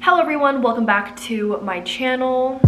Hello everyone, welcome back to my channel.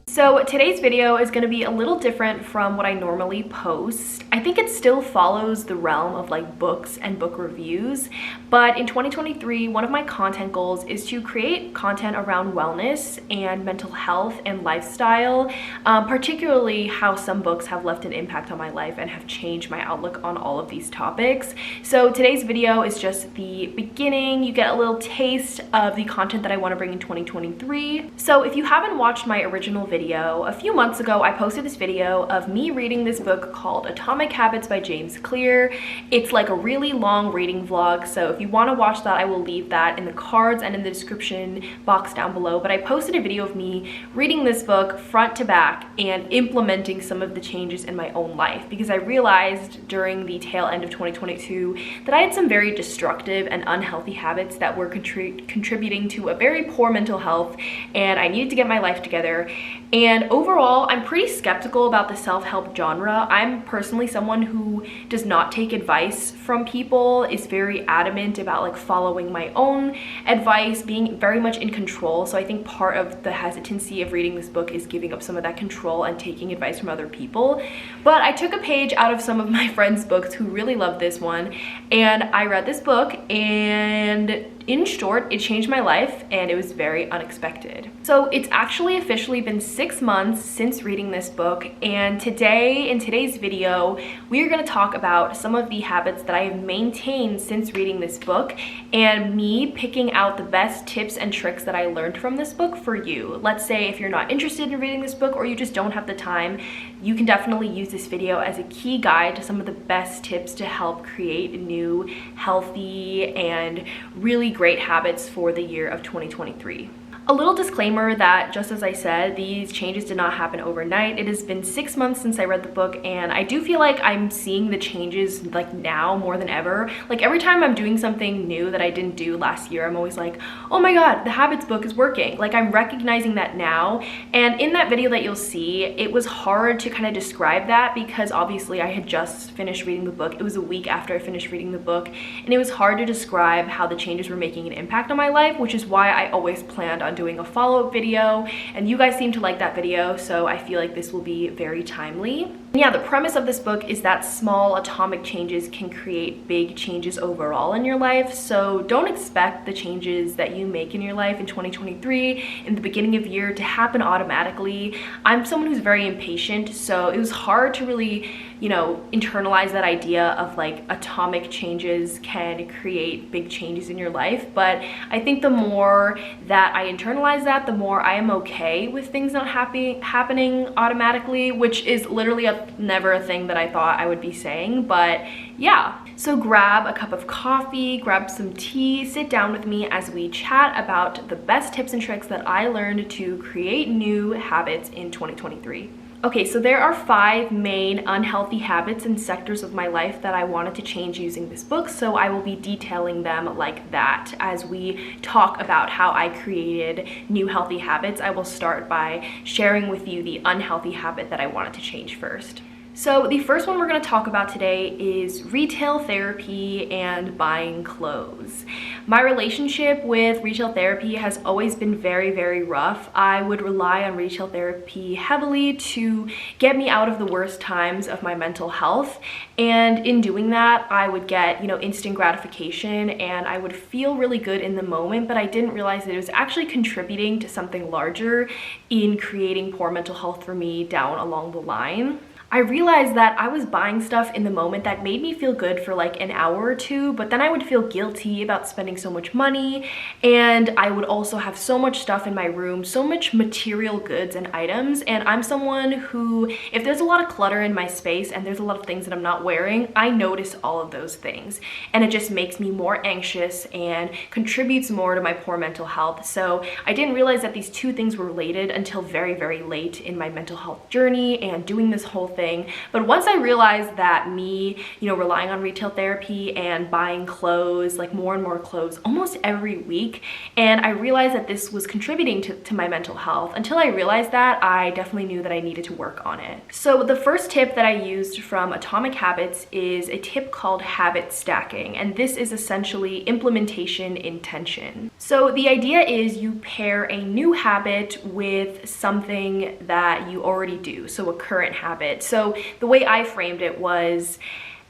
So today's video is going to be a little different from what I normally post. I think it still follows the realm of like books and book reviews, but in 2023, one of my content goals is to create content around wellness and mental health and lifestyle, particularly how some books have left an impact on my life and have changed my outlook on all of these topics. So today's video is just the beginning. You get a little taste of the content that I want to bring in 2023. So if you haven't watched my original video, a few months ago, I posted this video of me reading this book called Atomic Habits by James Clear. It's like a really long reading vlog, so if you want to watch that, I will leave that in the cards and in the description box down below. But I posted a video of me reading this book front to back and implementing some of the changes in my own life, because I realized during the tail end of 2022 that I had some very destructive and unhealthy habits that were contributing to a very poor mental health, and I needed to get my life together. And overall, I'm pretty skeptical about the self-help genre. I'm personally someone who does not take advice from people, is very adamant about like following my own advice, being very much in control. So I think part of the hesitancy of reading this book is giving up some of that control and taking advice from other people. But I took a page out of some of my friends' books who really loved this one, and I read this book, and in short, it changed my life and it was very unexpected. So it's actually officially been 6 months since reading this book, and today, in today's video, we are going to talk about some of the habits that I have maintained since reading this book and me picking out the best tips and tricks that I learned from this book for you. Let's say if you're not interested in reading this book or you just don't have the time, you can definitely use this video as a key guide to some of the best tips to help create new, healthy, and really great habits for the year of 2023. A little disclaimer that, just as I said, these changes did not happen overnight. It has been 6 months since I read the book, and I do feel like I'm seeing the changes like now more than ever. Like every time I'm doing something new that I didn't do last year, I'm always like, oh my god, the habits book is working. Like I'm recognizing that now. And in that video that you'll see, it was hard to kind of describe that because obviously I had just finished reading the book. It was a week after I finished reading the book, and it was hard to describe how the changes were making an impact on my life, which is why I always planned on doing a follow-up video, and you guys seem to like that video, so I feel like this will be very timely. Yeah, the premise of this book is that small atomic changes can create big changes overall in your life, so don't expect the changes that you make in your life in 2023 in the beginning of year to happen automatically. I'm someone who's very impatient, so it was hard to really, internalize that idea of like atomic changes can create big changes in your life. But I think the more that I internalize that, the more I am okay with things not happening automatically, which is literally never a thing that I thought I would be saying. But yeah, so grab a cup of coffee, grab some tea, sit down with me as we chat about the best tips and tricks that I learned to create new habits in 2023. Okay, so there are 5 main unhealthy habits and sectors of my life that I wanted to change using this book, so I will be detailing them like that as we talk about how I created new healthy habits. I will start by sharing with you the unhealthy habit that I wanted to change first. So the first one we're going to talk about today is retail therapy and buying clothes. My relationship with retail therapy has always been very, very rough. I would rely on retail therapy heavily to get me out of the worst times of my mental health. And in doing that, I would get, instant gratification and I would feel really good in the moment, but I didn't realize that it was actually contributing to something larger in creating poor mental health for me down along the line. I realized that I was buying stuff in the moment that made me feel good for like an hour or two, but then I would feel guilty about spending so much money, and I would also have so much stuff in my room, so much material goods and items, and I'm someone who, if there's a lot of clutter in my space and there's a lot of things that I'm not wearing, I notice all of those things, and it just makes me more anxious and contributes more to my poor mental health. So I didn't realize that these two things were related until very, very late in my mental health journey and doing this whole thing. thing. But once I realized that me, relying on retail therapy and buying clothes, like more and more clothes almost every week, and I realized that this was contributing to my mental health. Until I realized that, I definitely knew that I needed to work on it. So the first tip that I used from Atomic Habits is a tip called habit stacking, and this is essentially implementation intention. So the idea is you pair a new habit with something that you already do, so a current habit. So the way I framed it was,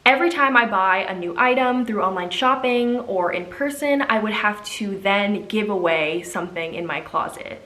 every time I buy a new item through online shopping or in person, I would have to then give away something in my closet.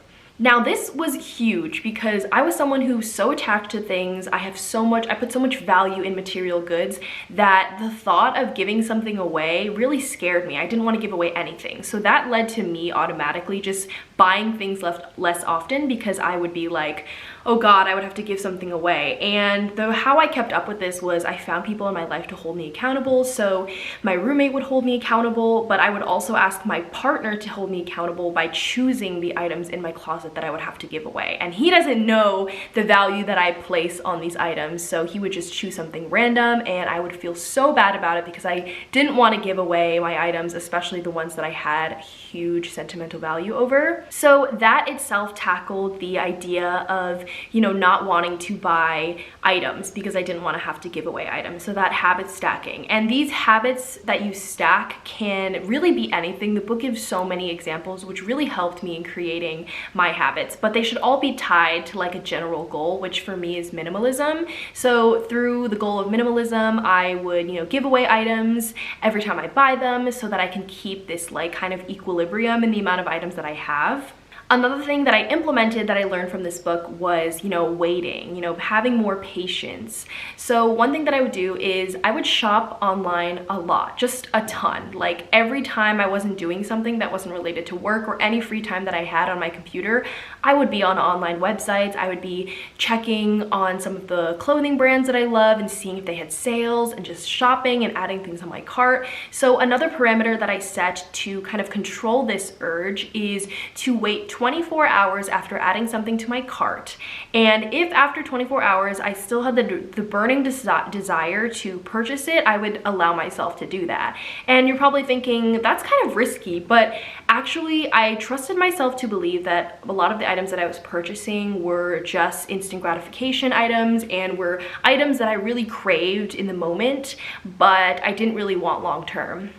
Now this was huge because I was someone who's so attached to things. I put so much value in material goods that the thought of giving something away really scared me. I didn't want to give away anything. So that led to me automatically just buying things less often because I would be like, oh God, I would have to give something away. And how I kept up with this was I found people in my life to hold me accountable. So my roommate would hold me accountable, but I would also ask my partner to hold me accountable by choosing the items in my closet that I would have to give away. And he doesn't know the value that I place on these items, so he would just choose something random, and I would feel so bad about it because I didn't want to give away my items, especially the ones that I had huge sentimental value over. So that itself tackled the idea of, not wanting to buy items because I didn't want to have to give away items. So that habit stacking. And these habits that you stack can really be anything. The book gives so many examples, which really helped me in creating my habits, but they should all be tied to like a general goal, which for me is minimalism. So through the goal of minimalism, I would, give away items every time I buy them so that I can keep this like kind of equilibrium in the amount of items that I have. Another thing that I implemented that I learned from this book was, waiting, having more patience. So one thing that I would do is I would shop online a lot, just a ton. Like every time I wasn't doing something that wasn't related to work or any free time that I had on my computer, I would be on online websites. I would be checking on some of the clothing brands that I love and seeing if they had sales and just shopping and adding things on my cart. So another parameter that I set to kind of control this urge is to wait 24 hours after adding something to my cart. And if after 24 hours I still had the burning desire to purchase it, I would allow myself to do that. And you're probably thinking, that's kind of risky, but actually I trusted myself to believe that a lot of the items that I was purchasing were just instant gratification items and were items that I really craved in the moment, but I didn't really want long term.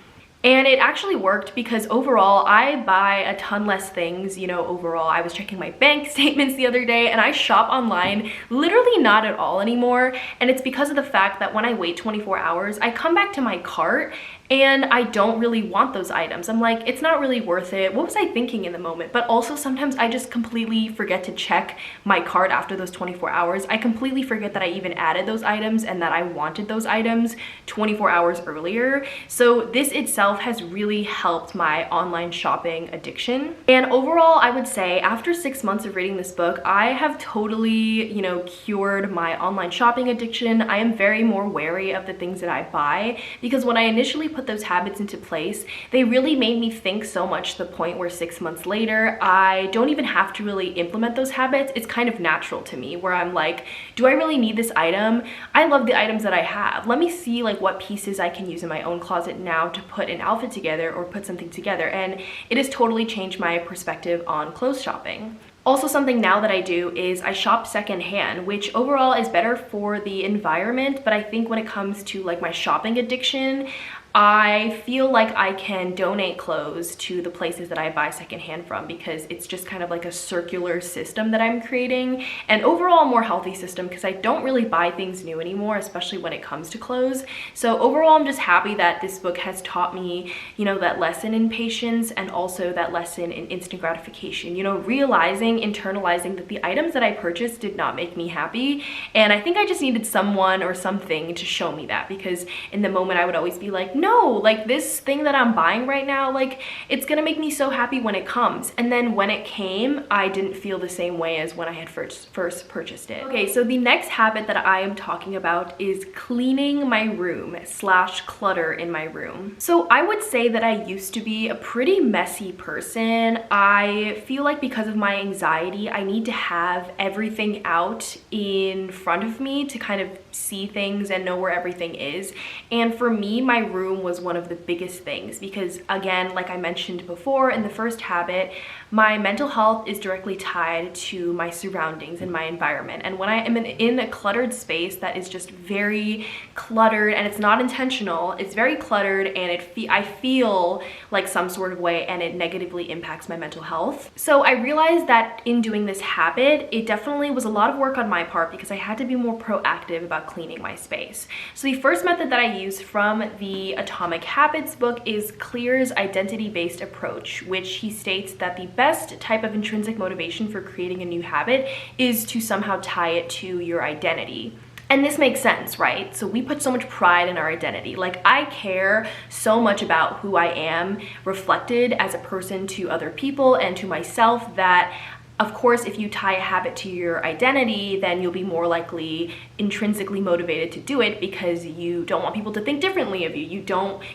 And it actually worked because overall, I buy a ton less things, overall. I was checking my bank statements the other day and I shop online literally not at all anymore. And it's because of the fact that when I wait 24 hours, I come back to my cart and I don't really want those items. I'm like, it's not really worth it. What was I thinking in the moment? But also sometimes I just completely forget to check my cart after those 24 hours. I completely forget that I even added those items and that I wanted those items 24 hours earlier. So this itself has really helped my online shopping addiction. And overall, I would say after 6 months of reading this book, I have totally, cured my online shopping addiction. I am very more wary of the things that I buy because when I initially put those habits into place, they really made me think so much to the point where 6 months later, I don't even have to really implement those habits. It's kind of natural to me where I'm like, do I really need this item? I love the items that I have. Let me see like what pieces I can use in my own closet now to put an outfit together or put something together. And it has totally changed my perspective on clothes shopping. Also, something now that I do is I shop secondhand, which overall is better for the environment, but I think when it comes to like my shopping addiction, I feel like I can donate clothes to the places that I buy secondhand from because it's just kind of like a circular system that I'm creating, and overall a more healthy system because I don't really buy things new anymore, especially when it comes to clothes. So overall, I'm just happy that this book has taught me, that lesson in patience and also that lesson in instant gratification, realizing, internalizing that the items that I purchased did not make me happy. And I think I just needed someone or something to show me that because in the moment I would always be like, no, like this thing that I'm buying right now, like it's gonna make me so happy when it comes. And then when it came, I didn't feel the same way as when I had first purchased it. Okay, so the next habit that I am talking about is cleaning my room slash clutter in my room. So I would say that I used to be a pretty messy person. I feel like because of my anxiety, I need to have everything out in front of me to kind of see things and know where everything is. And for me, my room was one of the biggest things because, again, like I mentioned before in the first habit, my mental health is directly tied to my surroundings and my environment. And when I am in a cluttered space that is just very cluttered and it's not intentional, it's very cluttered, and I feel like some sort of way, and it negatively impacts my mental health. So I realized that in doing this habit, it definitely was a lot of work on my part because I had to be more proactive about cleaning my space. So the first method that I use from the Atomic Habits book is Clear's identity-based approach, which he states that the best type of intrinsic motivation for creating a new habit is to somehow tie it to your identity. And this makes sense, right? So we put so much pride in our identity. Like, I care so much about who I am reflected as a person to other people and to myself that, of course, if you tie a habit to your identity, then you'll be more likely intrinsically motivated to do it because you don't want people to think differently of you.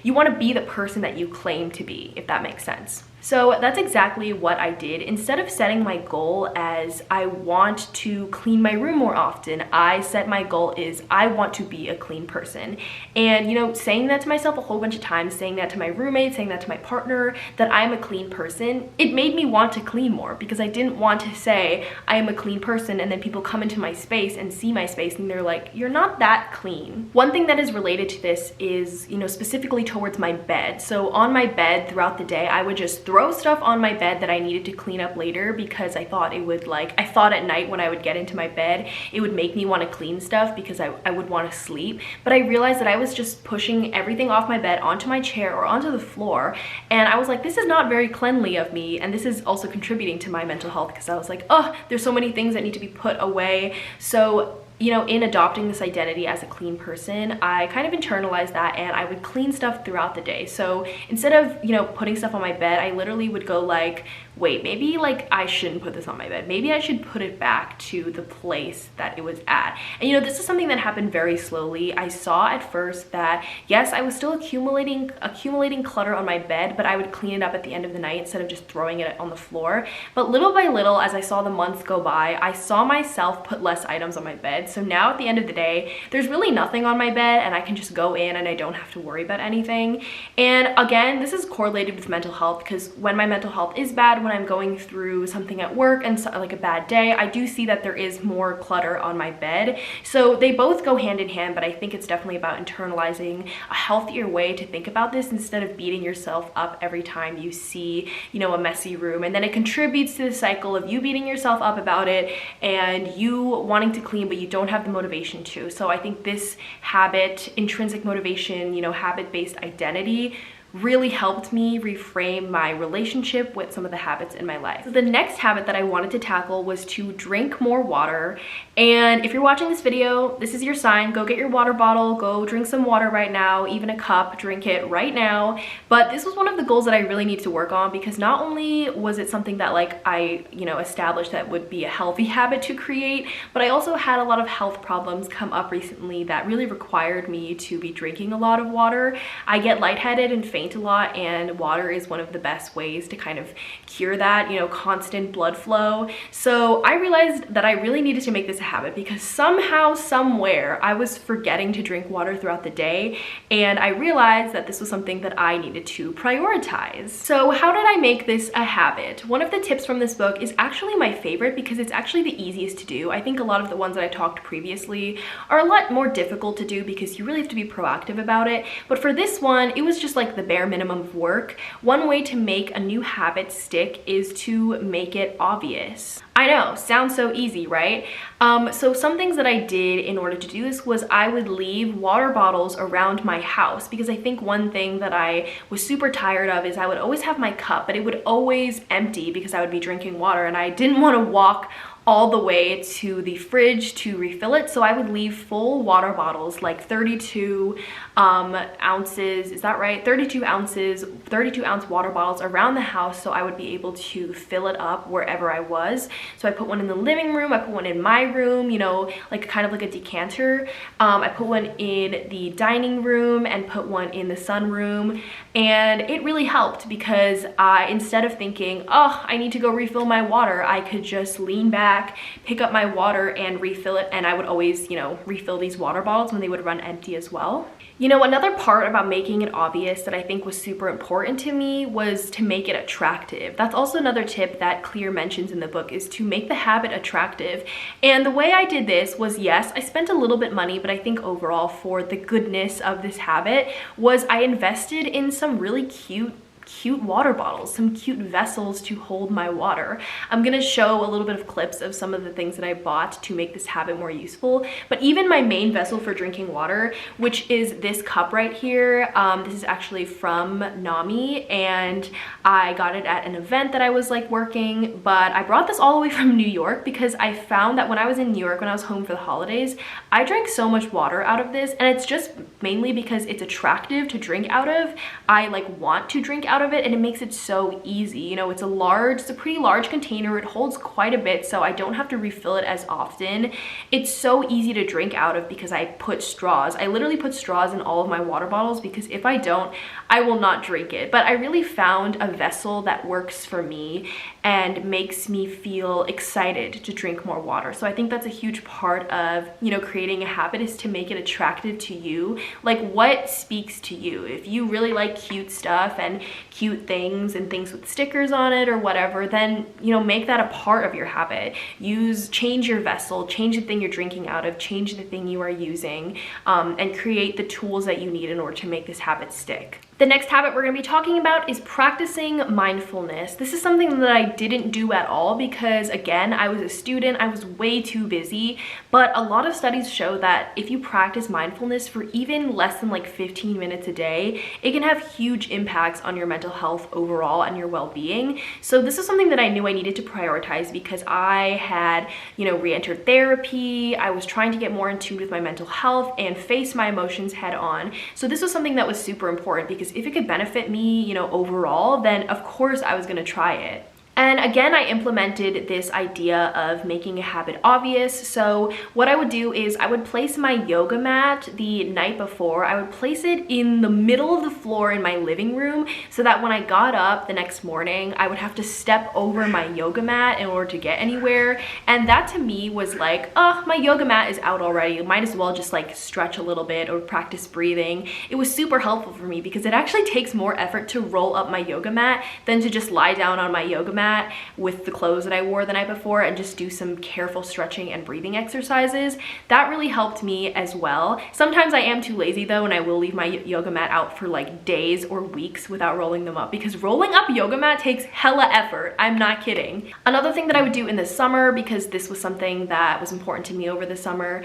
You want to be the person that you claim to be, if that makes sense. So that's exactly what I did. Instead of setting my goal as I want to clean my room more often, I set my goal is I want to be a clean person. And you know, saying that to myself a whole bunch of times, saying that to my roommate, saying that to my partner, that I'm a clean person, it made me want to clean more because I didn't want to say I am a clean person and then people come into my space and see my space and they're like, you're not that clean. One thing that is related to this is, you know, specifically towards my bed. So on my bed throughout the day, I would just throw stuff on my bed that I needed to clean up later because I thought it would, like, I thought at night when I would get into my bed, it would make me want to clean stuff because I would want to sleep. But I realized that I was just pushing everything off my bed onto my chair or onto the floor. And I was like, this is not very cleanly of me. And this is also contributing to my mental health because I was like, oh, there's so many things that need to be put away. So, you know, in adopting this identity as a clean person, I kind of internalized that and I would clean stuff throughout the day. So instead of, you know, putting stuff on my bed, I literally would go like, wait, maybe like I shouldn't put this on my bed. Maybe I should put it back to the place that it was at. And you know, this is something that happened very slowly. I saw at first that yes, I was still accumulating clutter on my bed, but I would clean it up at the end of the night instead of just throwing it on the floor. But little by little, as I saw the months go by, I saw myself put less items on my bed. So now at the end of the day, there's really nothing on my bed and I can just go in and I don't have to worry about anything. And again, this is correlated with mental health because when my mental health is bad, when I'm going through something at work and so, like a bad day, I do see that there is more clutter on my bed. So they both go hand in hand, but I think it's definitely about internalizing a healthier way to think about this instead of beating yourself up every time you see, you know, a messy room. And then it contributes to the cycle of you beating yourself up about it and you wanting to clean, but you don't have the motivation to. So I think this habit, intrinsic motivation, you know, habit-based identity really helped me reframe my relationship with some of the habits in my life. So the next habit that I wanted to tackle was to drink more water. And if you're watching this video, this is your sign. Go get your water bottle, go drink some water right now, even a cup, drink it right now. But this was one of the goals that I really needed to work on because not only was it something that like I, you know, established that would be a healthy habit to create, but I also had a lot of health problems come up recently that really required me to be drinking a lot of water. I get lightheaded and faint a lot, and water is one of the best ways to kind of cure that, you know, constant blood flow. So I realized that I really needed to make this a habit because somehow, somewhere, I was forgetting to drink water throughout the day, and I realized that this was something that I needed to prioritize. So how did I make this a habit? One of the tips from this book is actually my favorite because it's actually the easiest to do. I think a lot of the ones that I talked previously are a lot more difficult to do because you really have to be proactive about it. But for this one, it was just like the bare minimum of work. One way to make a new habit stick is to make it obvious. I know, sounds so easy, right? So some things that I did in order to do this was I would leave water bottles around my house because I think one thing that I was super tired of is I would always have my cup, but it would always empty because I would be drinking water and I didn't want to walk all the way to the fridge to refill it. So I would leave full water bottles, like 32 ounces, is that right? 32 ounce water bottles around the house, so I would be able to fill it up wherever I was. So I put one in the living room, I put one in my room, you know, like kind of like a decanter. I put one in the dining room and put one in the sunroom, and it really helped because instead of thinking, oh, I need to go refill my water, I could just lean back, pick up my water and refill it. And I would always, you know, refill these water bottles when they would run empty as well. You know, another part about making it obvious that I think was super important to me was to make it attractive. That's also another tip that Clear mentions in the book, is to make the habit attractive. And the way I did this was, yes, I spent a little bit money, but I think overall for the goodness of this habit was I invested in some really cute water bottles, some cute vessels to hold my water. I'm gonna show a little bit of clips of some of the things that I bought to make this habit more useful. But even my main vessel for drinking water, which is this cup right here, this is actually from Nami, and I got it at an event that I was like working, but I brought this all the way from New York because I found that when I was in New York, when I was home for the holidays, I drank so much water out of this, and it's just mainly because it's attractive to drink out of. I like want to drink out of it, and it makes it so easy. You know, it's a pretty large container, it holds quite a bit, so I don't have to refill it as often. It's so easy to drink out of because I put straws. I literally put straws in all of my water bottles because if I don't, I will not drink it. But I really found a vessel that works for me and makes me feel excited to drink more water. So I think that's a huge part of, you know, creating a habit, is to make it attractive to you. Like, what speaks to you? If you really like cute stuff and cute things and things with stickers on it or whatever, then, you know, make that a part of your habit. Change your vessel, change the thing you're drinking out of, change the thing you are using, and create the tools that you need in order to make this habit stick. The next habit we're going to be talking about is practicing mindfulness. This is something that I didn't do at all because, again, I was a student, I was way too busy, but a lot of studies show that if you practice mindfulness for even less than like 15 minutes a day, it can have huge impacts on your mental health overall and your well-being. So this is something that I knew I needed to prioritize because I had, you know, re-entered therapy, I was trying to get more in tune with my mental health and face my emotions head on. So this was something that was super important because if it could benefit me, you know, overall, then of course I was gonna try it. And again, I implemented this idea of making a habit obvious. So what I would do is I would place my yoga mat the night before. I would place it in the middle of the floor in my living room so that when I got up the next morning, I would have to step over my yoga mat in order to get anywhere. And that to me was like, oh, my yoga mat is out already. Might as well just like stretch a little bit or practice breathing. It was super helpful for me because it actually takes more effort to roll up my yoga mat than to just lie down on my yoga mat with the clothes that I wore the night before and just do some careful stretching and breathing exercises. That really helped me as well. Sometimes I am too lazy though, and I will leave my yoga mat out for like days or weeks without rolling them up because rolling up a yoga mat takes hella effort. I'm not kidding. Another thing that I would do in the summer, because this was something that was important to me over the summer,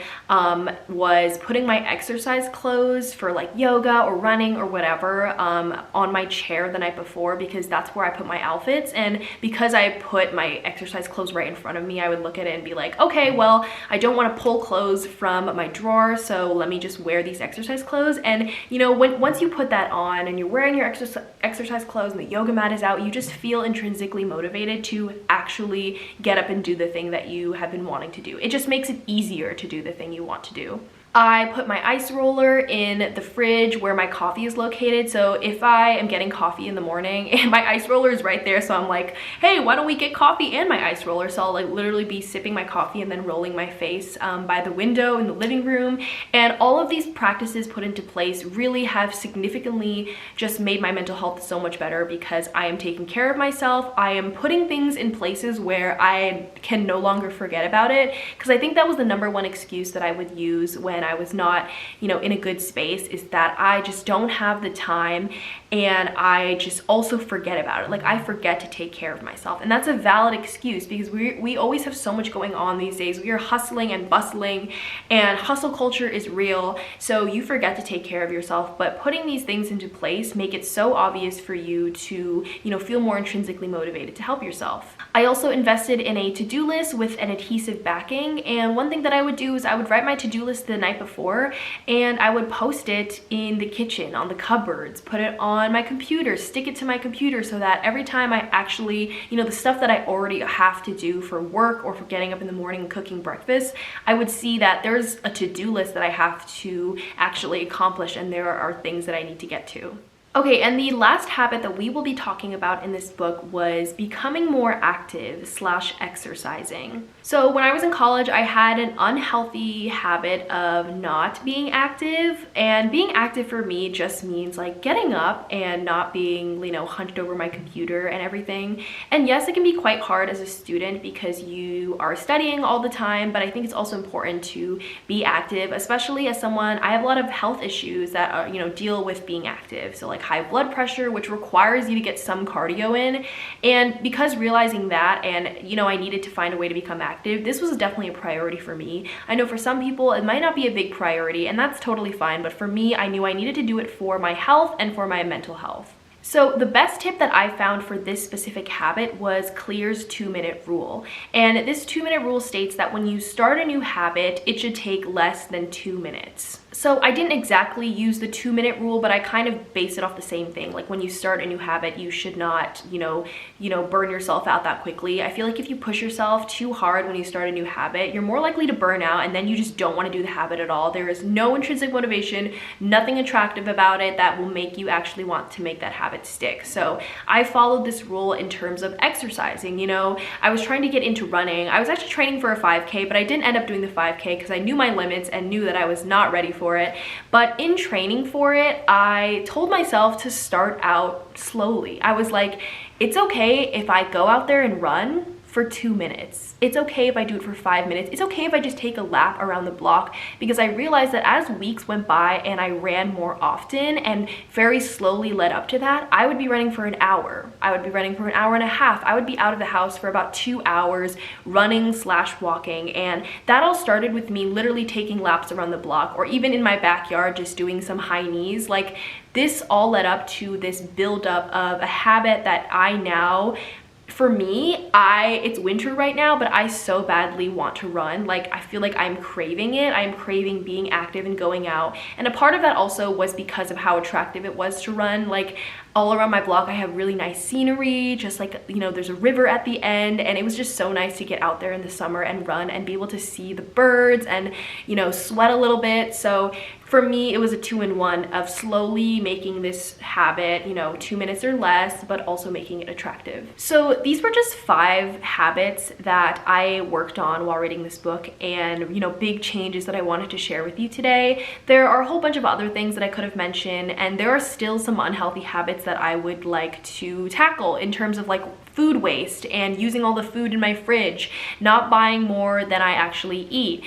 was putting my exercise clothes for like yoga or running or whatever on my chair the night before, because that's where I put my outfits. And because I put my exercise clothes right in front of me, I would look at it and be like, okay, well, I don't want to pull clothes from my drawer, so let me just wear these exercise clothes. And you know, once you put that on and you're wearing your exercise clothes and the yoga mat is out, you just feel intrinsically motivated to actually get up and do the thing that you have been wanting to do. It just makes it easier to do the thing you want to do. I put my ice roller in the fridge where my coffee is located. So if I am getting coffee in the morning and my ice roller is right there, so I'm like, hey, why don't we get coffee and my ice roller? So I'll like literally be sipping my coffee and then rolling my face by the window in the living room. And all of these practices put into place really have significantly just made my mental health so much better because I am taking care of myself. I am putting things in places where I can no longer forget about it, because I think that was the #1 excuse that I would use when when I was not, in a good space, is that I just don't have the time, and I just also forget about it. Like, I forget to take care of myself. And that's a valid excuse, because we always have so much going on these days. We are hustling and bustling, and hustle culture is real. So you forget to take care of yourself, but putting these things into place make it so obvious for you to, feel more intrinsically motivated to help yourself. I also invested in a to-do list with an adhesive backing, and one thing that I would do is I would write my to-do list the night before, and I would post it in the kitchen, on the cupboards, put it on my computer, stick it to my computer, so that every time I actually, the stuff that I already have to do for work or for getting up in the morning and cooking breakfast, I would see that there's a to-do list that I have to actually accomplish, and there are things that I need to get to. Okay, and the last habit that we will be talking about in this book was becoming more active/exercising. So when I was in college, I had an unhealthy habit of not being active, and being active for me just means like getting up and not being, hunched over my computer and everything. And yes, it can be quite hard as a student because you are studying all the time, but I think it's also important to be active, especially as someone, I have a lot of health issues that are, deal with being active. So like high blood pressure, which requires you to get some cardio in. And because realizing that, and I needed to find a way to become active, this was definitely a priority for me. I know for some people it might not be a big priority, and that's totally fine, but for me, I knew I needed to do it for my health and for my mental health. So the best tip that I found for this specific habit was Clear's 2-minute rule. And this 2-minute rule states that when you start a new habit, it should take less than 2 minutes. So I didn't exactly use the 2-minute rule, but I kind of base it off the same thing. Like when you start a new habit, you should not, burn yourself out that quickly. I feel like if you push yourself too hard when you start a new habit, you're more likely to burn out, and then you just don't want to do the habit at all. There is no intrinsic motivation, nothing attractive about it that will make you actually want to make that habit stick. So I followed this rule in terms of exercising. I was trying to get into running. I was actually training for a 5K, but I didn't end up doing the 5K because I knew my limits and knew that I was not ready for it. But in training for it, I told myself to start out slowly. I was like, it's okay if I go out there and run for 2 minutes. It's okay if I do it for 5 minutes. It's okay if I just take a lap around the block, because I realized that as weeks went by and I ran more often and very slowly led up to that, I would be running for an hour. I would be running for an hour and a half. I would be out of the house for about 2 hours running/walking. And that all started with me literally taking laps around the block, or even in my backyard, just doing some high knees. Like, this all led up to this buildup of a habit that I now, for me, it's winter right now, but I so badly want to run. Like, I feel like I'm craving it. I'm craving being active and going out. And a part of that also was because of how attractive it was to run. Like, all around my block, I have really nice scenery, just like, there's a river at the end, and it was just so nice to get out there in the summer and run and be able to see the birds and, sweat a little bit. So for me, it was a 2-in-1 of slowly making this habit, 2 minutes or less, but also making it attractive. So these were just 5 habits that I worked on while reading this book, and, big changes that I wanted to share with you today. There are a whole bunch of other things that I could have mentioned, and there are still some unhealthy habits that I would like to tackle in terms of like food waste and using all the food in my fridge, not buying more than I actually eat.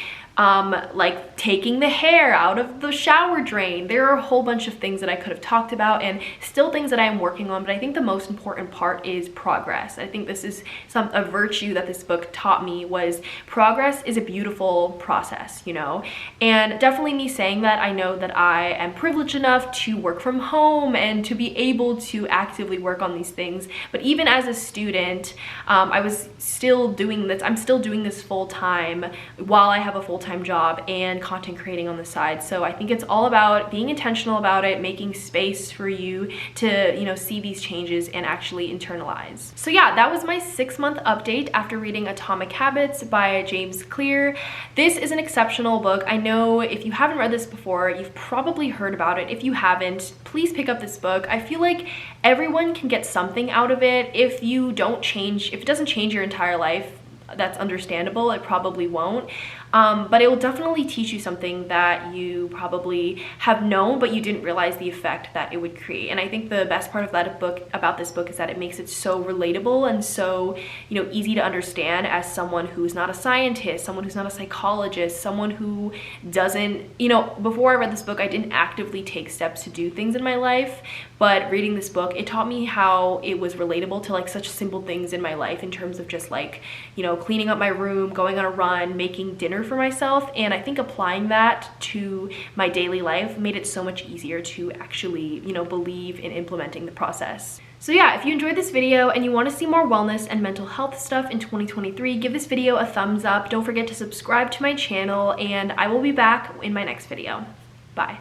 Like taking the hair out of the shower drain. There are a whole bunch of things that I could have talked about, and still things that I am working on, but I think the most important part is progress. I think this is a virtue that this book taught me, was progress is a beautiful process, and definitely me saying that, I know that I am privileged enough to work from home and to be able to actively work on these things. But even as a student, I'm still doing this full time while I have a full-time job and content creating on the side. So I think it's all about being intentional about it, making space for you to, see these changes and actually internalize. So yeah, that was my 6-month update after reading Atomic Habits by James Clear. This is an exceptional book. I know if you haven't read this before, you've probably heard about it. If you haven't, please pick up this book. I feel like everyone can get something out of it. If it doesn't change your entire life, that's understandable. It probably won't. but it will definitely teach you something that you probably have known, but you didn't realize the effect that it would create. And I think the best part of about this book is that it makes it so relatable and so, you know, easy to understand as someone who's not a scientist, someone who's not a psychologist, someone who doesn't, you know, before I read this book, I didn't actively take steps to do things in my life, but reading this book, it taught me how it was relatable to like such simple things in my life in terms of just like, you know, cleaning up my room, going on a run, making dinner for myself. And I think applying that to my daily life made it so much easier to actually, you know, believe in implementing the process. So yeah, if you enjoyed this video and you want to see more wellness and mental health stuff in 2023, give this video a thumbs up. Don't forget to subscribe to my channel, and I will be back in my next video. Bye.